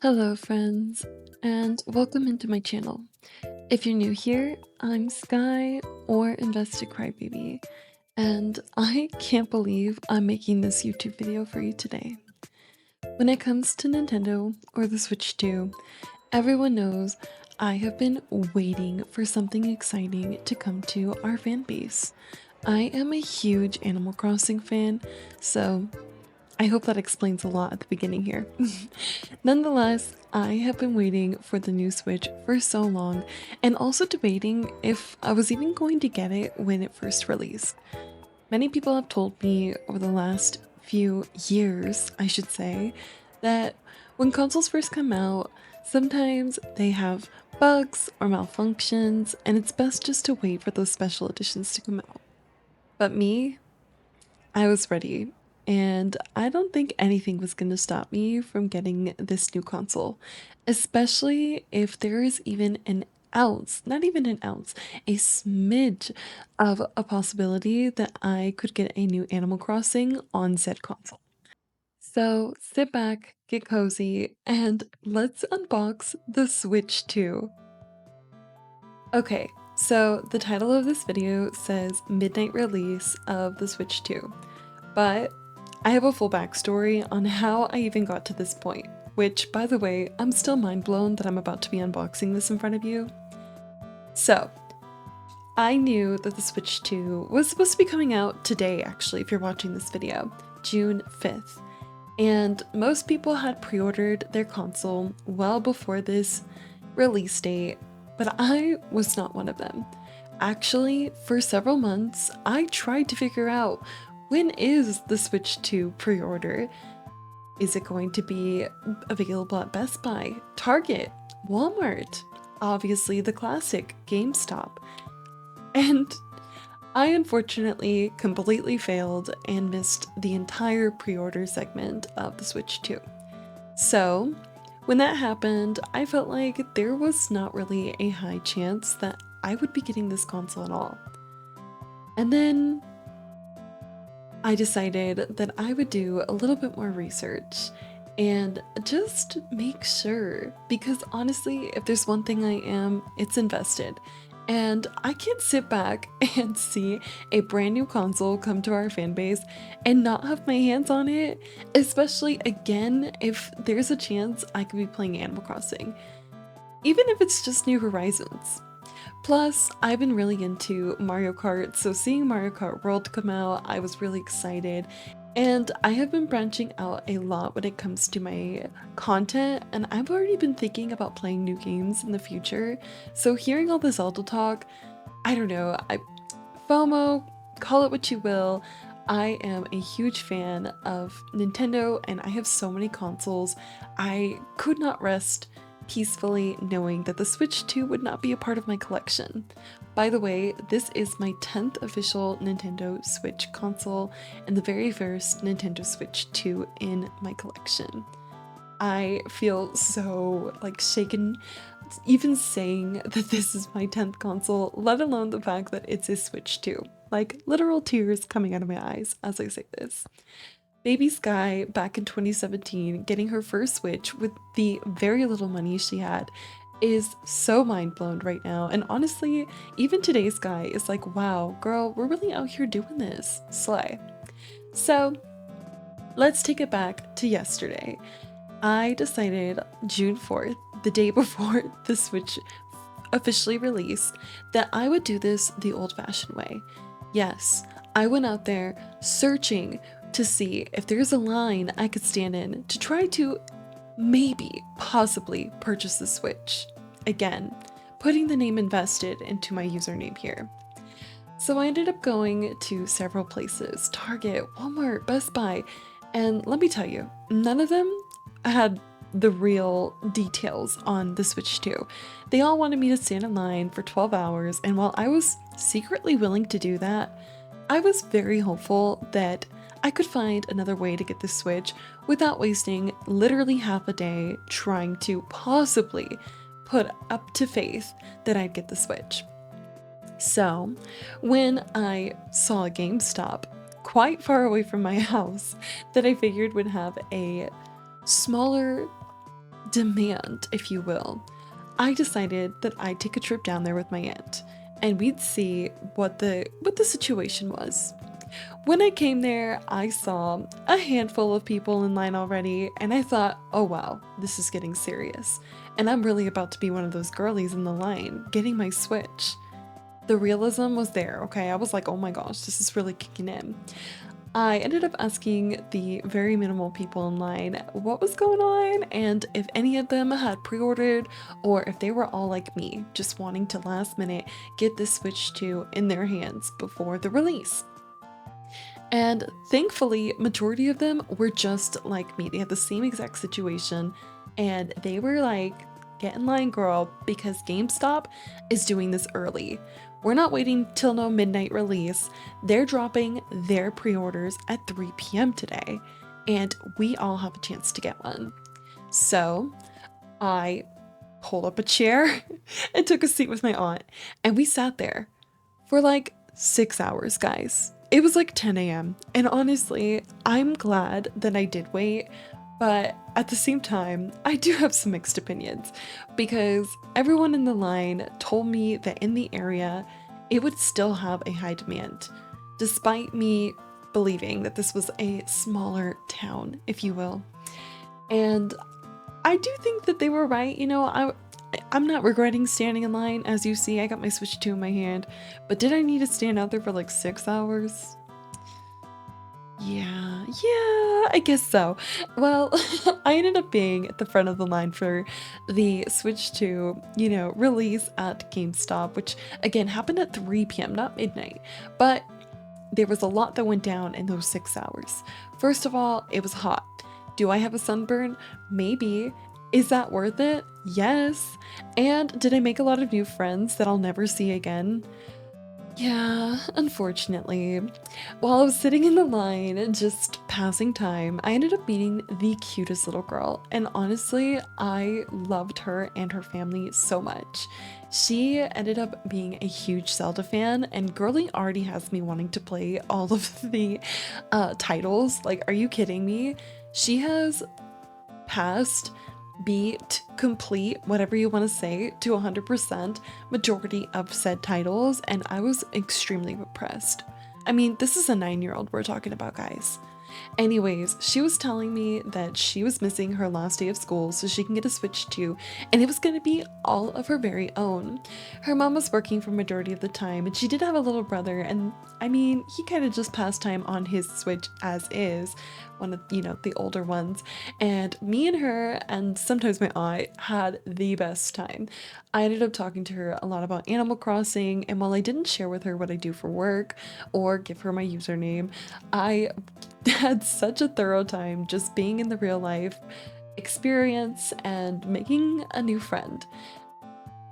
Hello friends, and welcome into my channel. If you're new here, I'm Sky or Invested Crybaby, and I can't believe I'm making this YouTube video for you today. When it comes to Nintendo or the Switch 2, everyone knows I have been waiting for something exciting to come to our fan base. I am a huge Animal Crossing fan, so I hope that explains a lot at the beginning here. Nonetheless, I have been waiting for the new Switch for so long and also debating if I was even going to get it when it first released. Many people have told me over the last few years, I should say, that when consoles first come out, sometimes they have bugs or malfunctions, and it's best just to wait for those special editions to come out. But me, I was ready, and I don't think anything was going to stop me from getting this new console, especially if there is even an ounce, not even an ounce, a smidge of a possibility that I could get a new Animal Crossing on said console. So sit back, get cozy, and let's unbox the Switch 2. Okay, so the title of this video says Midnight Release of the Switch 2. But I have a full backstory on how I even got to this point, which, by the way, I'm still mind blown that I'm about to be unboxing this in front of you. So, I knew that the Switch 2 was supposed to be coming out today, actually, if you're watching this video, June 5th. And most people had pre-ordered their console well before this release date, but I was not one of them. Actually, for several months, I tried to figure out, when is the Switch 2 pre-order? Is it going to be available at Best Buy, Target, Walmart, obviously the classic GameStop? And I unfortunately completely failed and missed the entire pre-order segment of the Switch 2. So, when that happened, I felt like there was not really a high chance that I would be getting this console at all. And then I decided that I would do a little bit more research and just make sure, because honestly, if there's one thing I am, it's invested. And I can't sit back and see a brand new console come to our fan base and not have my hands on it, especially again if there's a chance I could be playing Animal Crossing, even if it's just New Horizons. Plus, I've been really into Mario Kart, so seeing Mario Kart World come out, I was really excited. And I have been branching out a lot when it comes to my content, and I've already been thinking about playing new games in the future. So hearing all the Zelda talk, I don't know, FOMO, call it what you will. I am a huge fan of Nintendo and I have so many consoles. I could not rest peacefully knowing that the Switch 2 would not be a part of my collection. By the way, this is my 10th official Nintendo Switch console and the very first Nintendo Switch 2 in my collection. I feel so shaken even saying that this is my 10th console, let alone the fact that it's a Switch 2. Like literal tears coming out of my eyes as I say this. Baby Sky, back in 2017, getting her first Switch with the very little money she had, is so mind blown right now. And honestly, even today's Sky is like, wow, girl, we're really out here doing this. Slay. So, let's take it back to yesterday. I decided June 4th, the day before the Switch officially released, that I would do this the old-fashioned way. Yes, I went out there searching to see if there's a line I could stand in to try to maybe, possibly purchase the Switch. Again, putting the name invested into my username here. So I ended up going to several places, Target, Walmart, Best Buy, and let me tell you, none of them had the real details on the Switch 2. They all wanted me to stand in line for 12 hours, and while I was secretly willing to do that, I was very hopeful that I could find another way to get the Switch without wasting literally half a day trying to possibly put up to faith that I'd get the Switch. So, when I saw a GameStop quite far away from my house that I figured would have a smaller demand, if you will, I decided that I'd take a trip down there with my aunt and we'd see what the situation was. When I came there, I saw a handful of people in line already, and I thought, oh wow, this is getting serious. And I'm really about to be one of those girlies in the line, getting my Switch. The realism was there, okay? I was like, oh my gosh, this is really kicking in. I ended up asking the very minimal people in line what was going on and if any of them had pre ordered or if they were all like me, just wanting to last minute get this Switch 2 in their hands before the release. And thankfully, majority of them were just like me. They had the same exact situation and they were like, get in line, girl, because GameStop is doing this early. We're not waiting till no midnight release. They're dropping their pre-orders at 3 p.m. today, and we all have a chance to get one. So I pulled up a chair and took a seat with my aunt, and we sat there for like 6 hours, guys. It was like 10 a.m. And honestly, I'm glad that I did wait, but at the same time, I do have some mixed opinions because everyone in the line told me that in the area, it would still have a high demand, despite me believing that this was a smaller town, if you will. And I do think that they were right. I'm not regretting standing in line. As you see, I got my Switch 2 in my hand, but did I need to stand out there for like 6 hours? Yeah, I guess so. Well, I ended up being at the front of the line for the Switch 2, release at GameStop, which again happened at 3 p.m., not midnight. But there was a lot that went down in those 6 hours. First of all, it was hot. Do I have a sunburn? Maybe. Is that worth it? Yes. And did I make a lot of new friends that I'll never see again? Yeah, unfortunately. While I was sitting in the line, just passing time, I ended up meeting the cutest little girl. And honestly, I loved her and her family so much. She ended up being a huge Zelda fan, and Girly already has me wanting to play all of the titles. Like, are you kidding me? She has passed, beat, complete, whatever you want to say, to 100% majority of said titles, and I was extremely impressed. I mean, this is a 9-year-old we're talking about, guys. Anyways, she was telling me that she was missing her last day of school so she can get a Switch 2, and it was going to be all of her very own. Her mom was working for majority of the time, and she did have a little brother, and I mean, he kind of just passed time on his Switch as is, one of, the older ones, and me and her, and sometimes my aunt, had the best time. I ended up talking to her a lot about Animal Crossing, and while I didn't share with her what I do for work or give her my username, I had such a thorough time just being in the real life experience and making a new friend.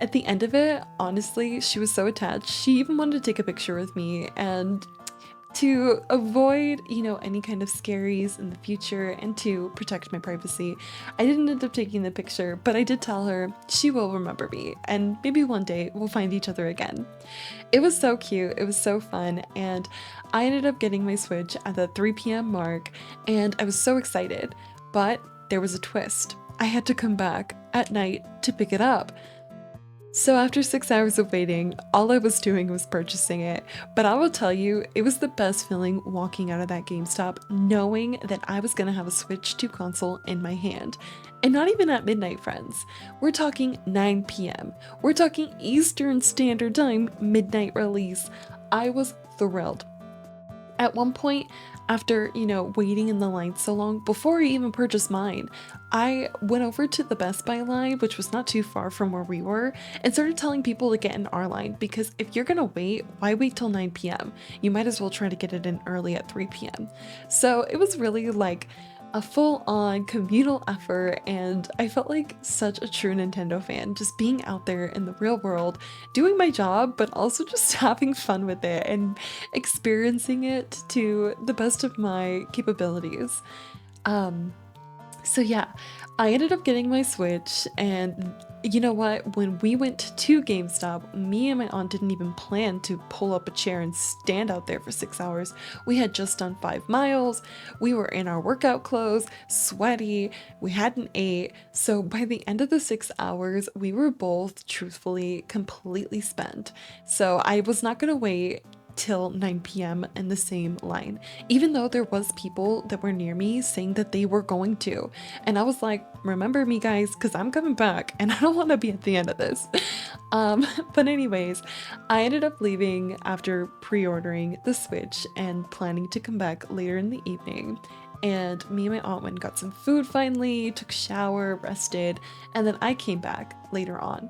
At the end of it, honestly, she was so attached. She even wanted to take a picture with me, and to avoid, any kind of scaries in the future and to protect my privacy, I didn't end up taking the picture, but I did tell her she will remember me and maybe one day we'll find each other again. It was so cute, it was so fun, and I ended up getting my Switch at the 3 p.m. mark, and I was so excited, but there was a twist. I had to come back at night to pick it up. So after 6 hours of waiting, all I was doing was purchasing it, but I will tell you, it was the best feeling walking out of that GameStop knowing that I was gonna have a Switch 2 console in my hand. And not even at midnight, friends. We're talking 9 p.m. We're talking Eastern Standard Time midnight release. I was thrilled. At one point, after, waiting in the line so long, before I even purchased mine, I went over to the Best Buy line, which was not too far from where we were, and started telling people to get in our line because if you're gonna wait, why wait till 9 p.m.? You might as well try to get it in early at 3 p.m. So it was really like a full-on communal effort, and I felt like such a true Nintendo fan, just being out there in the real world, doing my job, but also just having fun with it and experiencing it to the best of my capabilities. Um, So yeah, I ended up getting my Switch, and you know what? When we went to GameStop, me and my aunt didn't even plan to pull up a chair and stand out there for 6 hours. We had just done 5 miles. We were in our workout clothes, sweaty. We hadn't ate. So by the end of the 6 hours, we were both truthfully completely spent. So I was not gonna wait till 9 p.m. in the same line, even though there was people that were near me saying that they were going to. And I was like, remember me guys, because I'm coming back and I don't want to be at the end of this. But anyways, I ended up leaving after pre-ordering the Switch and planning to come back later in the evening. And me and my aunt went and got some food finally, took a shower, rested, and then I came back later on.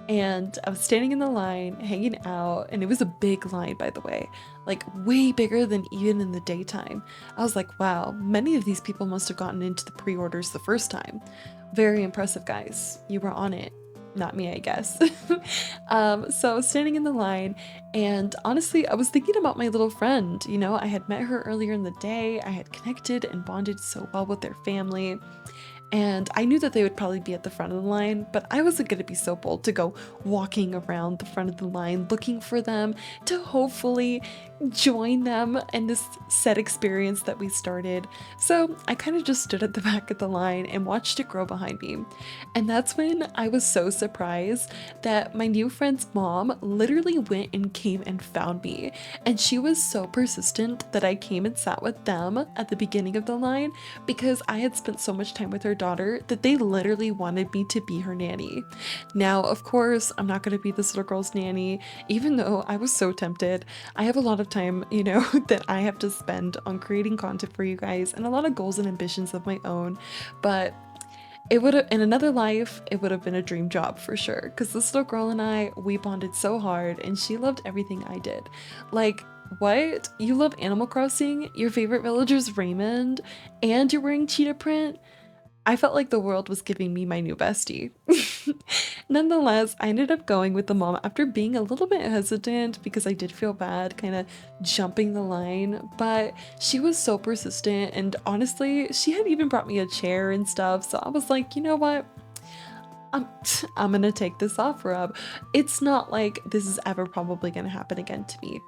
And I was standing in the line, hanging out, and it was a big line, by the way, like way bigger than even in the daytime. I was like, wow, many of these people must have gotten into the pre orders the first time. Very impressive, guys. You were on it. Not me, I guess. So I was standing in the line, and honestly, I was thinking about my little friend. You know, I had met her earlier in the day, I had connected and bonded so well with their family. And I knew that they would probably be at the front of the line, but I wasn't going to be so bold to go walking around the front of the line looking for them to hopefully join them in this set experience that we started. So I kind of just stood at the back of the line and watched it grow behind me. And that's when I was so surprised that my new friend's mom literally went and came and found me. And she was so persistent that I came and sat with them at the beginning of the line because I had spent so much time with her daughter that they literally wanted me to be her nanny. Now, of course, I'm not going to be this little girl's nanny, even though I was so tempted. I have a lot of time, you know, that I have to spend on creating content for you guys and a lot of goals and ambitions of my own. But it would have, in another life, it would have been a dream job for sure. Because this little girl and I, we bonded so hard and she loved everything I did. Like, what? You love Animal Crossing? Your favorite villager's Raymond? And you're wearing cheetah print? I felt like the world was giving me my new bestie. Nonetheless, I ended up going with the mom after being a little bit hesitant because I did feel bad kind of jumping the line, but she was so persistent and honestly, she had even brought me a chair and stuff, so I was like, you know what? I'm, I'm gonna take this offer up. It's not like this is ever probably gonna happen again to me.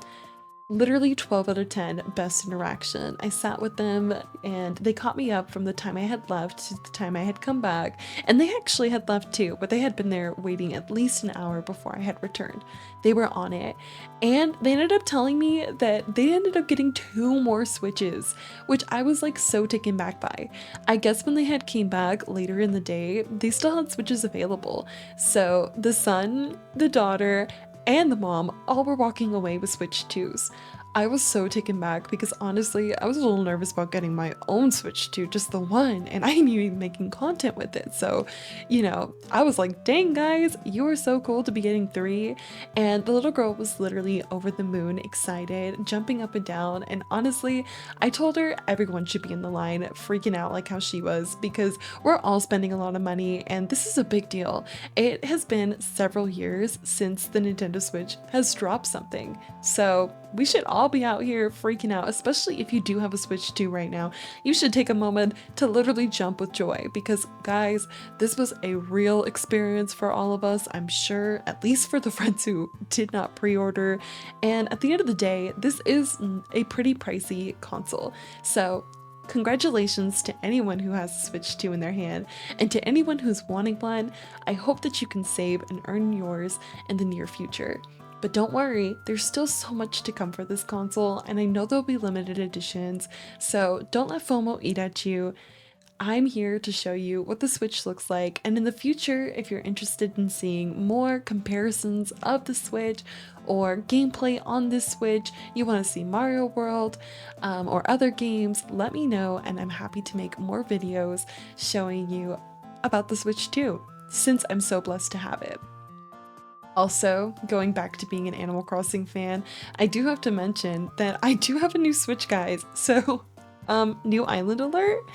Literally 12 out of 10 best interaction. I sat with them and they caught me up from the time I had left to the time I had come back. And they actually had left too, but they had been there waiting at least an hour before I had returned. They were on it. And they ended up telling me that they ended up getting 2 more Switches, which I was like so taken back by. I guess when they had came back later in the day, they still had Switches available. So the son, the daughter, and the mom all were walking away with Switch 2s. I was so taken back because honestly, I was a little nervous about getting my own Switch 2, just the one, and I ain't even making content with it. So, you know, I was like, dang guys, you are so cool to be getting 3. And the little girl was literally over the moon, excited, jumping up and down. And honestly, I told her everyone should be in the line, freaking out like how she was, because we're all spending a lot of money and this is a big deal. It has been several years since the Nintendo Switch has dropped something. So we should all be out here freaking out, especially if you do have a Switch 2 right now. You should take a moment to literally jump with joy because, guys, this was a real experience for all of us, I'm sure, at least for the friends who did not pre-order. And at the end of the day, this is a pretty pricey console. So congratulations to anyone who has a Switch 2 in their hand, and to anyone who's wanting one, I hope that you can save and earn yours in the near future. But don't worry, there's still so much to come for this console, and I know there'll be limited editions, so don't let FOMO eat at you. I'm here to show you what the Switch looks like, and in the future, if you're interested in seeing more comparisons of the Switch or gameplay on this Switch, you want to see Mario World or other games, let me know, and I'm happy to make more videos showing you about the Switch too, since I'm so blessed to have it. Also, going back to being an Animal Crossing fan, I do have to mention that I do have a new Switch, guys. So, new island alert.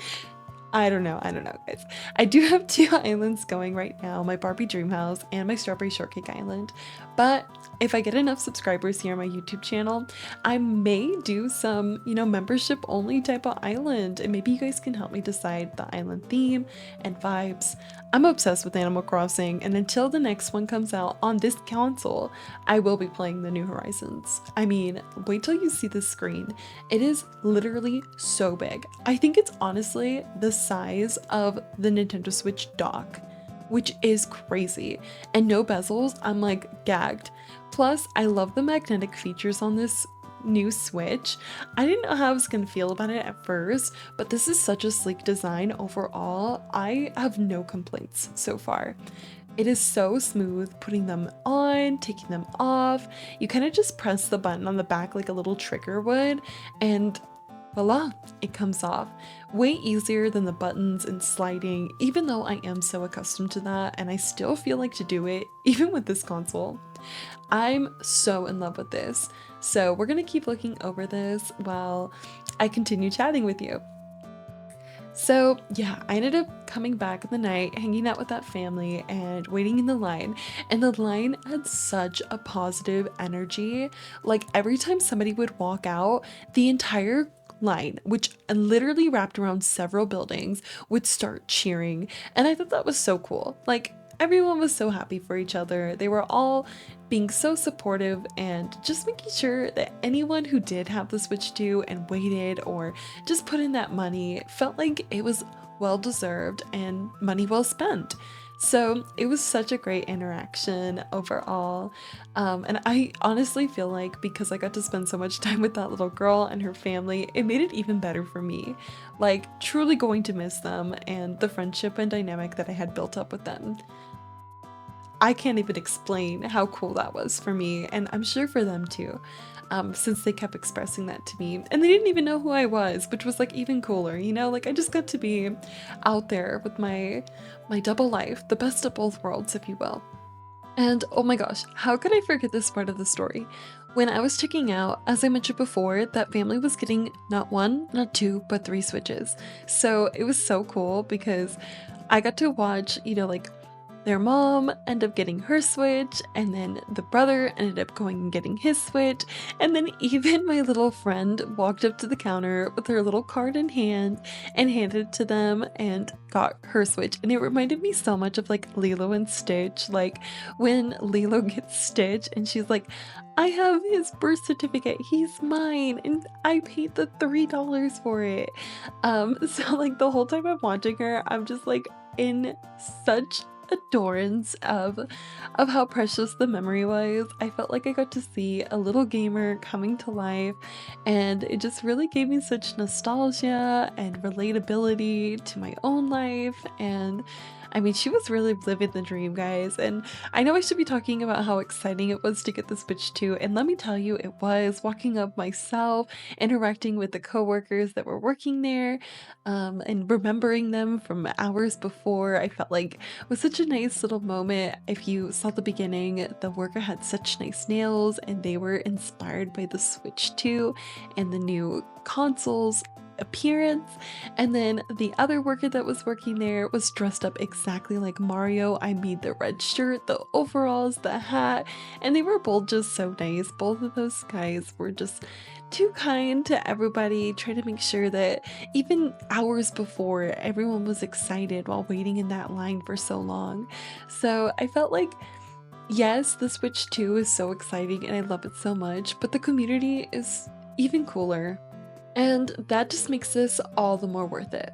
I don't know, guys. I do have two islands going right now, my Barbie Dream House and my Strawberry Shortcake Island. But if I get enough subscribers here on my YouTube channel, I may do some, membership only type of island, and maybe you guys can help me decide the island theme and vibes. I'm obsessed with Animal Crossing, and until the next one comes out on this console, I will be playing the New Horizons. I mean, wait till you see the screen. It is literally so big. I think it's honestly the size of the Nintendo Switch dock, which is crazy. And no bezels, I'm like gagged. Plus, I love the magnetic features on this new Switch. I didn't know how I was gonna feel about it at first, but this is such a sleek design overall. I have no complaints so far. It is so smooth putting them on, taking them off. You kind of just press the button on the back like a little trigger would, and voila, it comes off. Way easier than the buttons and sliding, even though I am so accustomed to that, and I still feel like to do it even with this console. I'm so in love with this. So we're gonna keep looking over this while I continue chatting with you. So yeah, I ended up coming back in the night, hanging out with that family and waiting in the line. And the line had such a positive energy. Like every time somebody would walk out, the entire line, which literally wrapped around several buildings, would start cheering. And I thought that was so cool. Like everyone was so happy for each other. They were all being so supportive and just making sure that anyone who did have the Switch 2 and waited or just put in that money felt like it was well deserved and money well spent. So it was such a great interaction overall. And I honestly feel like because I got to spend so much time with that little girl and her family, it made it even better for me. Like truly going to miss them and the friendship and dynamic that I had built up with them. I can't even explain how cool that was for me, and I'm sure for them too, since they kept expressing that to me. And they didn't even know who I was, which was like even cooler, Like I just got to be out there with my double life, the best of both worlds, if you will. And oh my gosh, how could I forget this part of the story? When I was checking out, as I mentioned before, that family was getting not one, not two, but three Switches. So it was so cool because I got to watch, like their mom ended up getting her Switch, and then the brother ended up going and getting his Switch, and then even my little friend walked up to the counter with her little card in hand and handed it to them and got her Switch. And it reminded me so much of like Lilo and Stitch, like when Lilo gets Stitch and she's like, I have his birth certificate, he's mine, and I paid the $3 for it. So like the whole time I'm watching her, I'm just like in such adorance of how precious the memory was. I felt like I got to see a little gamer coming to life, and it just really gave me such nostalgia and relatability to my own life. And I mean, she was really living the dream, guys. And I know I should be talking about how exciting it was to get the Switch 2, and let me tell you, it was walking up myself, interacting with the coworkers that were working there, and remembering them from hours before. I felt like it was such a nice little moment. If you saw the beginning, the worker had such nice nails, and they were inspired by the Switch 2 and the new consoles appearance. And then the other worker that was working there was dressed up exactly like Mario. I made the red shirt, the overalls, the hat, and they were both just so nice. Both of those guys were just too kind to everybody, trying to make sure that even hours before, everyone was excited while waiting in that line for so long. So I felt like, yes, the Switch 2 is so exciting and I love it so much, but the community is even cooler. And that just makes this all the more worth it.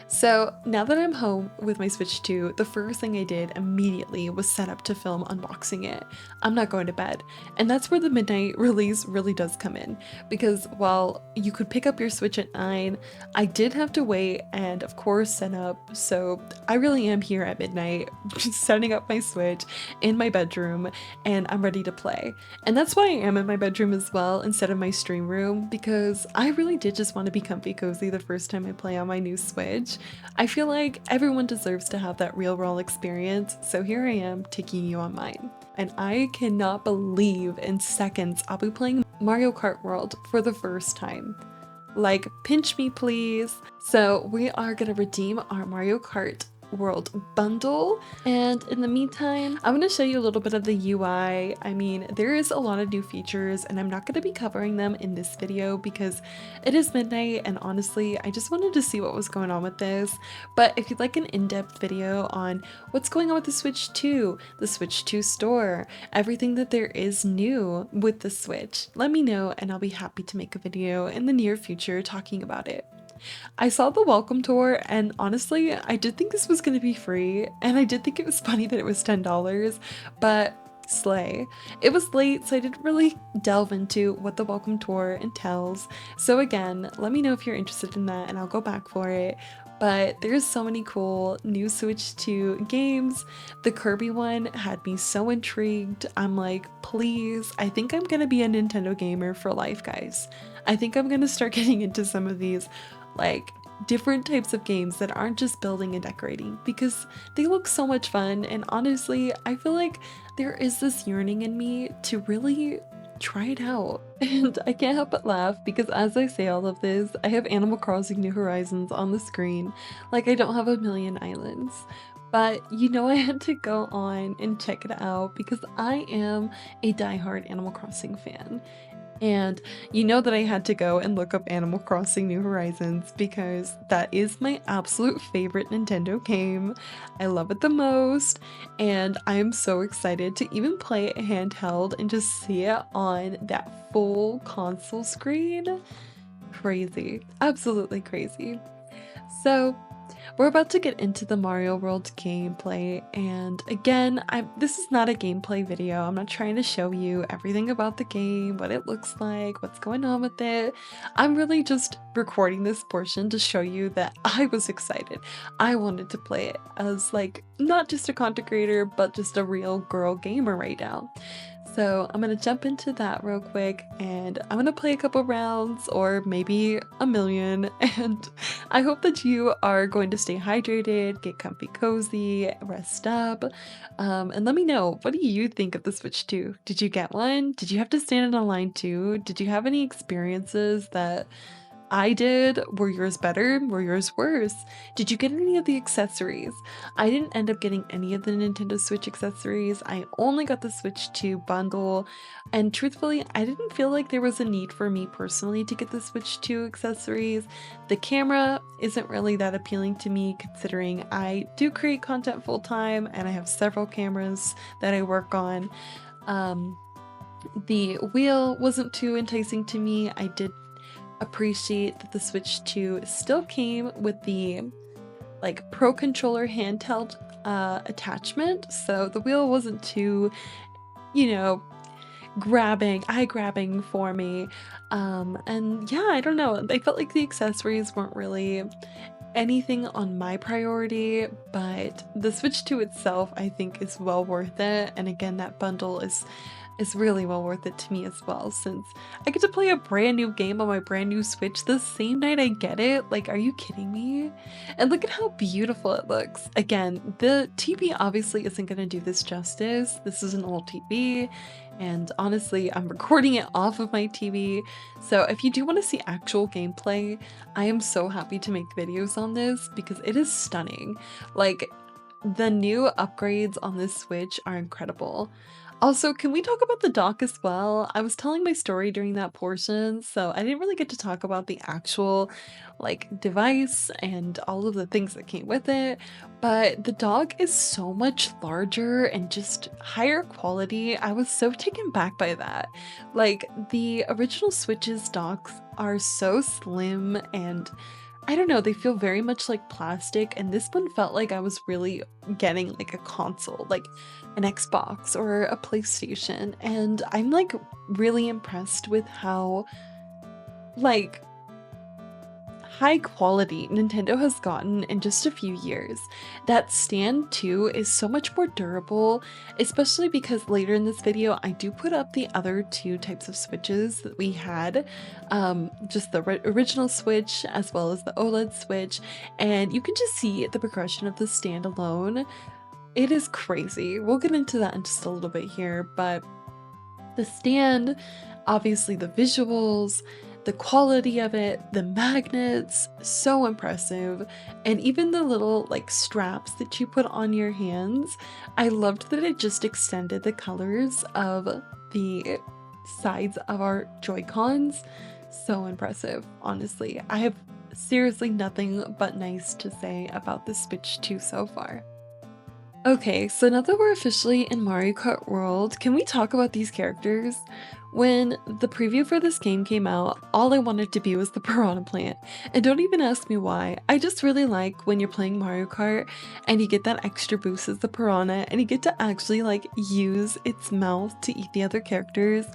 So now that I'm home with my Switch 2, the first thing I did immediately was set up to film unboxing it. I'm not going to bed. And that's where the midnight release really does come in. Because while you could pick up your Switch at 9, I did have to wait and of course set up. So I really am here at midnight, just setting up my Switch in my bedroom, and I'm ready to play. And that's why I am in my bedroom as well instead of my stream room, because I really did just want to be comfy cozy the first time I play on my new Switch. I feel like everyone deserves to have that real world experience, so here I am taking you on mine. And I cannot believe in seconds I'll be playing Mario Kart World for the first time. Like, pinch me please. So we are gonna redeem our Mario Kart World bundle, and in the meantime I'm going to show you a little bit of the UI. I mean, there is a lot of new features and I'm not going to be covering them in this video because it is midnight and honestly I just wanted to see what was going on with this. But if you'd like an in-depth video on what's going on with the Switch 2, the Switch 2 store, everything that there is new with the Switch, let me know and I'll be happy to make a video in the near future talking about it. I saw the welcome tour and honestly, I did think this was going to be free and I did think it was funny that it was $10, but slay. It was late, so I didn't really delve into what the welcome tour entails. So again, let me know if you're interested in that and I'll go back for it. But there's so many cool new Switch 2 games. The Kirby one had me so intrigued. I'm like, please, I think I'm gonna be a Nintendo gamer for life, guys. I think I'm gonna start getting into some of these like different types of games that aren't just building and decorating because they look so much fun, and honestly I feel like there is this yearning in me to really try it out. And I can't help but laugh because as I say all of this, I have Animal Crossing New Horizons on the screen. Like, I don't have a million islands. But you know, I had to go on and check it out because I am a diehard Animal Crossing fan. And you know that I had to go and look up Animal Crossing New Horizons because that is my absolute favorite Nintendo game. I love it the most, and I am so excited to even play it handheld and just see it on that full console screen. Crazy. Absolutely crazy. So we're about to get into the Mario World gameplay, and again, this is not a gameplay video. I'm not trying to show you everything about the game, what it looks like, what's going on with it. I'm really just recording this portion to show you that I was excited. I wanted to play it as like not just a content creator, but just a real girl gamer right now. So I'm gonna jump into that real quick and I'm gonna play a couple rounds or maybe a million, and I hope that you are going to stay hydrated, get comfy cozy, rest up, and let me know, what do you think of the Switch 2? Did you get one? Did you have to stand in a line too? Did you have any experiences that I did? Were yours better? Were yours worse? Did you get any of the accessories? I didn't end up getting any of the Nintendo Switch accessories. I only got the Switch 2 bundle, and truthfully, I didn't feel like there was a need for me personally to get the Switch 2 accessories. The camera isn't really that appealing to me considering I do create content full time and I have several cameras that I work on. The wheel wasn't too enticing to me. I did appreciate that the Switch 2 still came with the like Pro Controller handheld attachment, so the wheel wasn't too, you know, eye-grabbing for me. And yeah, I don't know, I felt like the accessories weren't really anything on my priority, but the Switch 2 itself I think is well worth it, and again, that bundle is really well worth it to me as well, since I get to play a brand new game on my brand new Switch the same night I get it. Like, are you kidding me? And look at how beautiful it looks. Again, the TV obviously isn't going to do this justice. This is an old TV, and honestly, I'm recording it off of my TV. So if you do want to see actual gameplay, I am so happy to make videos on this because it is stunning. Like, the new upgrades on this Switch are incredible. Also, can we talk about the dock as well? I was telling my story during that portion, so I didn't really get to talk about the actual like device and all of the things that came with it, but the dock is so much larger and just higher quality. I was so taken back by that. Like, the original Switch's docks are so slim and I don't know, they feel very much like plastic, and this one felt like I was really getting like a console, like an Xbox or a PlayStation, and I'm like really impressed with how like high quality Nintendo has gotten in just a few years. That stand too is so much more durable, especially because later in this video I do put up the other two types of Switches that we had, just the original Switch as well as the OLED Switch, and you can just see the progression of the stand alone. It is crazy. We'll get into that in just a little bit here, but the stand, obviously the visuals, the quality of it, the magnets, so impressive. And even the little like straps that you put on your hands, I loved that it just extended the colors of the sides of our joycons. So impressive, honestly. I have seriously nothing but nice to say about the Switch 2 so far. Okay, so now that we're officially in Mario Kart World, can we talk about these characters? When the preview for this game came out, all I wanted to be was the piranha plant. And don't even ask me why. I just really like when you're playing Mario Kart and you get that extra boost as the piranha and you get to actually like use its mouth to eat the other characters.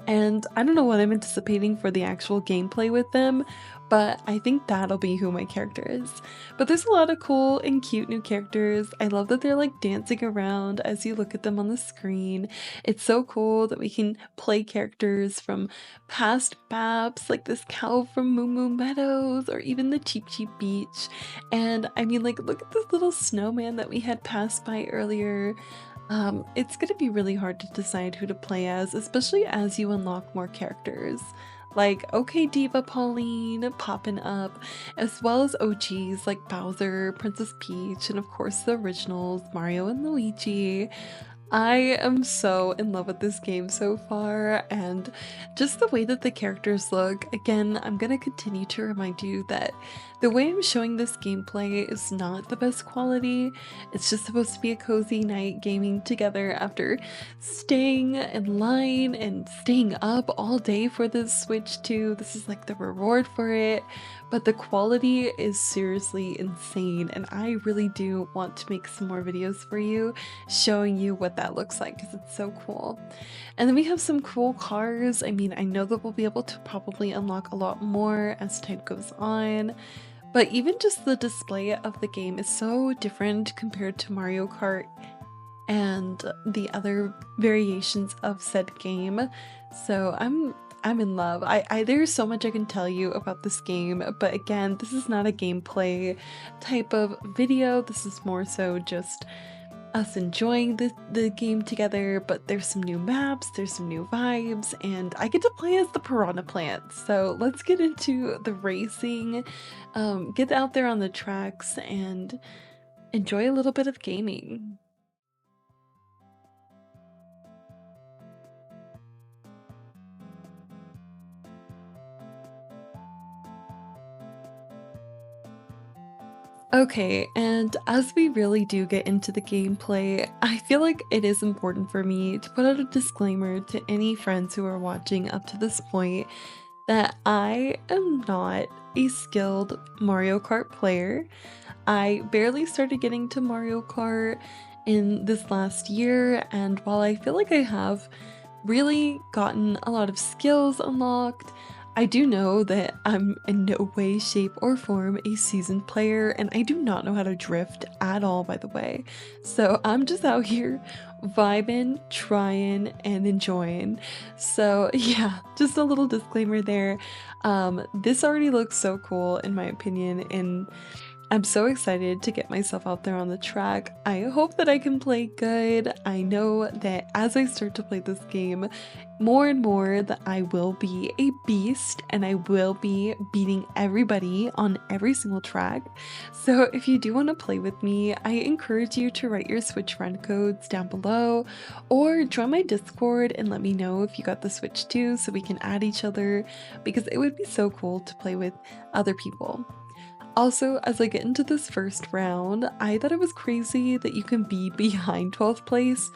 And I don't know what I'm anticipating for the actual gameplay with them, but I think that'll be who my character is. But there's a lot of cool and cute new characters. I love that they're like dancing around as you look at them on the screen. It's so cool that we can play characters from past maps, like this cow from Moo Moo Meadows, or even the Cheep Cheep Beach. And I mean, like, look at this little snowman that we had passed by earlier. It's gonna be really hard to decide who to play as, especially as you unlock more characters. Like, OK Diva Pauline popping up, as well as OGs like Bowser, Princess Peach, and of course the originals, Mario and Luigi. I am so in love with this game so far, and just the way that the characters look. Again, I'm gonna continue to remind you that the way I'm showing this gameplay is not the best quality. It's just supposed to be a cozy night gaming together after staying in line and staying up all day for this Switch 2. This is like the reward for it. But the quality is seriously insane, and I really do want to make some more videos for you showing you what that looks like because it's so cool. And then we have some cool cars. I mean, I know that we'll be able to probably unlock a lot more as time goes on, but even just the display of the game is so different compared to Mario Kart and the other variations of said game. So I'm in love. There's so much I can tell you about this game, but again, this is not a gameplay type of video. This is more so just us enjoying the game together, but there's some new maps, there's some new vibes, and I get to play as the piranha plant. So let's get into the racing, get out there on the tracks, and enjoy a little bit of gaming. Okay, and as we really do get into the gameplay, I feel like it is important for me to put out a disclaimer to any friends who are watching up to this point that I am not a skilled Mario Kart player. I barely started getting to Mario Kart in this last year, and while I feel like I have really gotten a lot of skills unlocked, I do know that I'm in no way, shape, or form a seasoned player, and I do not know how to drift at all, by the way. So I'm just out here vibing, trying, and enjoying. So yeah, just a little disclaimer there. This already looks so cool in my opinion, and I'm so excited to get myself out there on the track. I hope that I can play good. I know that as I start to play this game more and more that I will be a beast and I will be beating everybody on every single track. So if you do want to play with me, I encourage you to write your Switch friend codes down below or join my Discord and let me know if you got the Switch too so we can add each other, because it would be so cool to play with other people. Also, as I get into this first round, I thought it was crazy that you can be behind 12th place.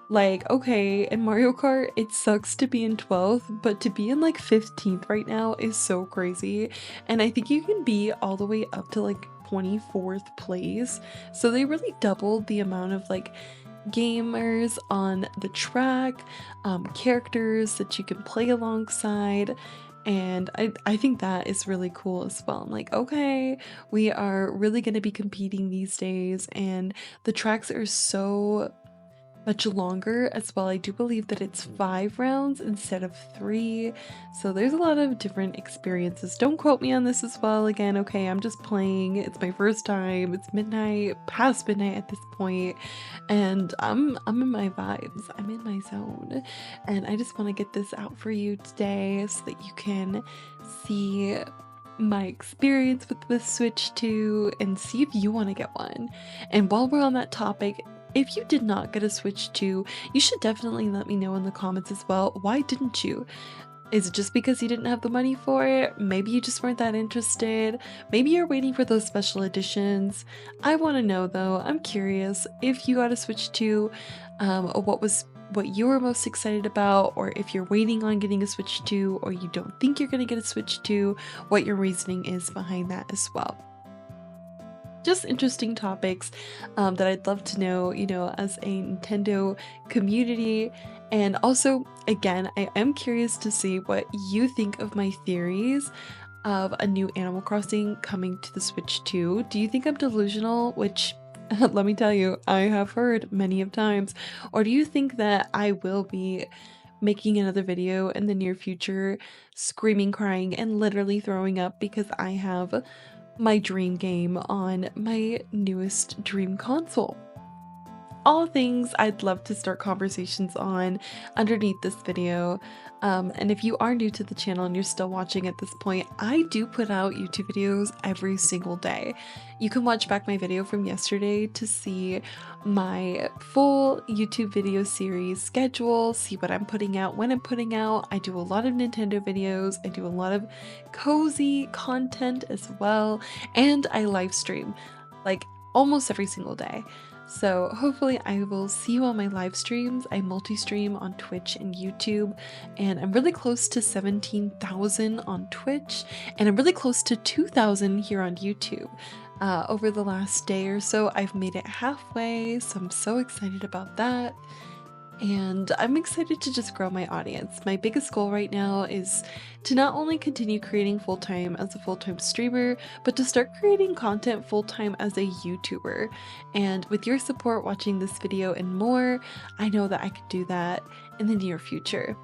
Like, okay, in Mario Kart, it sucks to be in 12th, but to be in like 15th right now is so crazy. And I think you can be all the way up to like 24th place. So they really doubled the amount of like gamers on the track, characters that you can play alongside. And I think that is really cool as well. I'm like, okay, we are really going to be competing these days, and the tracks are so much longer as well. I do believe that it's 5 rounds instead of 3. So there's a lot of different experiences. Don't quote me on this as well. Again, okay, I'm just playing. It's my first time. It's midnight, past midnight at this point, and I'm in my vibes. I'm in my zone. And I just want to get this out for you today so that you can see my experience with the Switch 2 and see if you want to get one. And while we're on that topic, if you did not get a Switch 2, you should definitely let me know in the comments as well. Why didn't you? Is it just because you didn't have the money for it? Maybe you just weren't that interested. Maybe you're waiting for those special editions. I want to know though. I'm curious if you got a Switch 2, what you were most excited about, or if you're waiting on getting a Switch 2, or you don't think you're going to get a Switch 2, what your reasoning is behind that as well. Just interesting topics that I'd love to know, as a Nintendo community. And also, again, I am curious to see what you think of my theories of a new Animal Crossing coming to the Switch 2. Do you think I'm delusional? Which, let me tell you, I have heard many of times. Or do you think that I will be making another video in the near future, screaming, crying, and literally throwing up because I have my dream game on my newest dream console? All things I'd love to start conversations on underneath this video. And if you are new to the channel and you're still watching at this point, I do put out YouTube videos every single day. You can watch back my video from yesterday to see my full YouTube video series schedule, see what I'm putting out, when I'm putting out. I do a lot of Nintendo videos, I do a lot of cozy content as well, and I live stream like almost every single day. So hopefully I will see you on my live streams. I multi-stream on Twitch and YouTube, and I'm really close to 17,000 on Twitch, and I'm really close to 2,000 here on YouTube. Over the last day or so, I've made it halfway, so I'm so excited about that. And I'm excited to just grow my audience. My biggest goal right now is to not only continue creating full-time as a full-time streamer, but to start creating content full-time as a YouTuber. And with your support watching this video and more, I know that I could do that in the near future.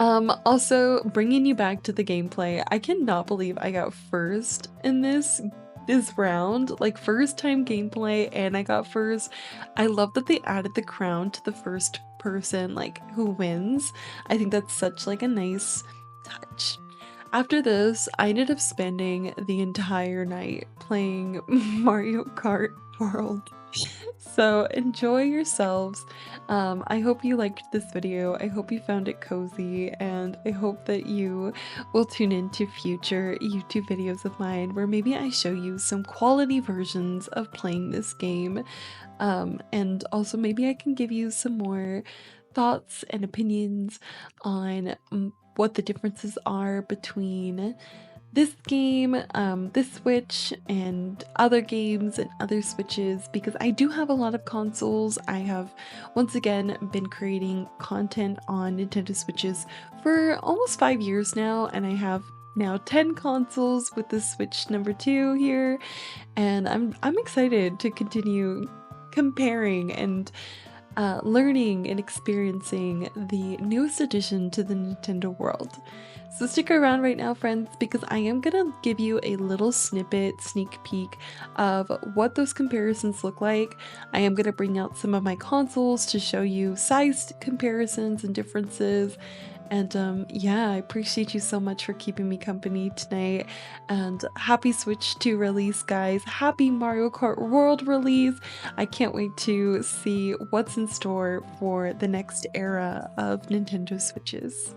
Also bringing you back to the gameplay, I cannot believe I got first in this round, like first time gameplay, and I got first. I love that they added the crown to the first person, like, who wins. I think that's such like a nice touch. After this, I ended up spending the entire night playing Mario Kart World. So enjoy yourselves. I hope you liked this video. I hope you found it cozy, and I hope that you will tune into future YouTube videos of mine where maybe I show you some quality versions of playing this game. And also maybe I can give you some more thoughts and opinions on what the differences are between this game, this Switch, and other games and other Switches, because I do have a lot of consoles. I have once again been creating content on Nintendo Switches for almost 5 years now, and I have now 10 consoles with the Switch number 2 here, and I'm excited to continue comparing and learning and experiencing the newest addition to the Nintendo world. So stick around right now, friends, because I am gonna give you a little snippet, sneak peek of what those comparisons look like. I am gonna bring out some of my consoles to show you size comparisons and differences. And yeah, I appreciate you so much for keeping me company tonight. And happy Switch 2 release, guys. Happy Mario Kart World release. I can't wait to see what's in store for the next era of Nintendo Switches.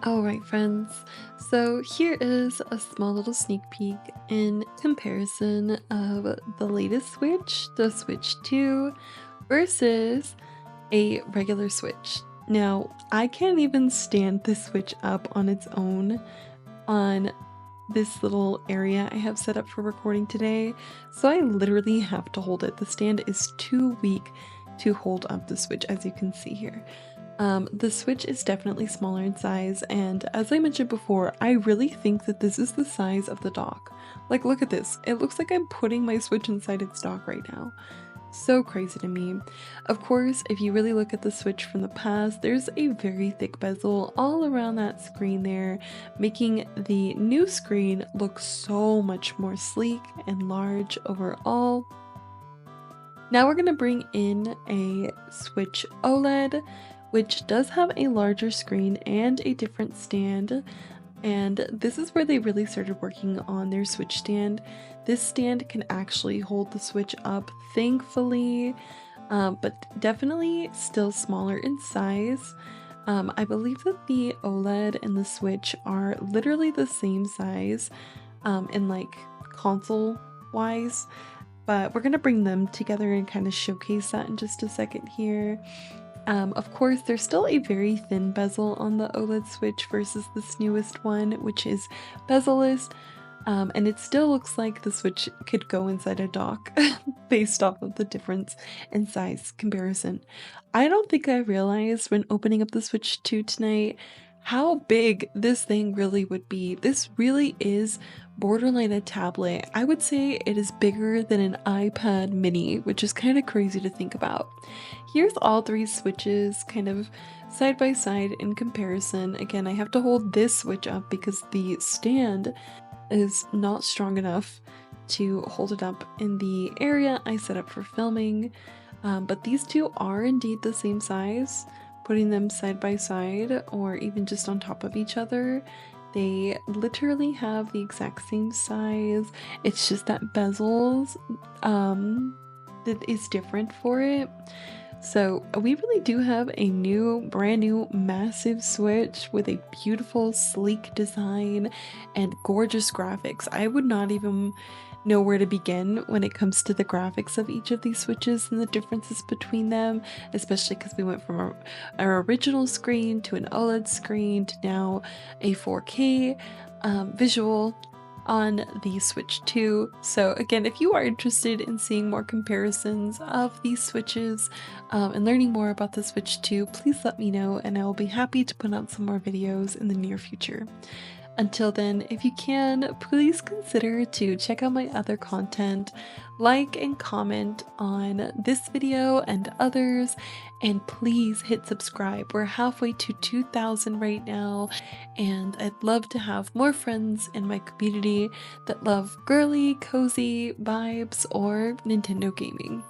Alright, friends, so here is a small little sneak peek in comparison of the latest Switch, the Switch 2, versus a regular Switch. Now, I can't even stand this Switch up on its own on this little area I have set up for recording today, so I literally have to hold it. The stand is too weak to hold up the Switch, as you can see here. The Switch is definitely smaller in size, and as I mentioned before, I really think that this is the size of the dock. Like, look at this. It looks like I'm putting my Switch inside its dock right now. So crazy to me. Of course, if you really look at the Switch from the past, there's a very thick bezel all around that screen there, making the new screen look so much more sleek and large overall. Now we're going to bring in a Switch OLED, which does have a larger screen and a different stand. And this is where they really started working on their Switch stand. This stand can actually hold the Switch up, thankfully, but definitely still smaller in size. I believe that the OLED and the Switch are literally the same size in like console wise, but we're gonna bring them together and kind of showcase that in just a second here. Of course, there's still a very thin bezel on the OLED Switch versus this newest one, which is bezel-less, and it still looks like the Switch could go inside a dock based off of the difference in size comparison. I don't think I realized when opening up the Switch 2 tonight how big this thing really would be. This really is borderline a tablet. I would say it is bigger than an iPad mini, which is kind of crazy to think about. Here's all three Switches kind of side by side in comparison. Again, I have to hold this Switch up because the stand is not strong enough to hold it up in the area I set up for filming. But these two are indeed the same size. Putting them side by side or even just on top of each other, they literally have the exact same size. It's just that bezels that is different for it. So we really do have a brand new massive Switch with a beautiful sleek design and gorgeous graphics. I would not even know where to begin when it comes to the graphics of each of these Switches and the differences between them, especially because we went from our original screen to an OLED screen to now a 4K visual on the Switch 2. So again, if you are interested in seeing more comparisons of these Switches and learning more about the Switch 2, please let me know and I will be happy to put out some more videos in the near future. Until then, if you can, please consider to check out my other content, like and comment on this video and others, and please hit subscribe. We're halfway to 2,000 right now, and I'd love to have more friends in my community that love girly, cozy vibes or Nintendo gaming.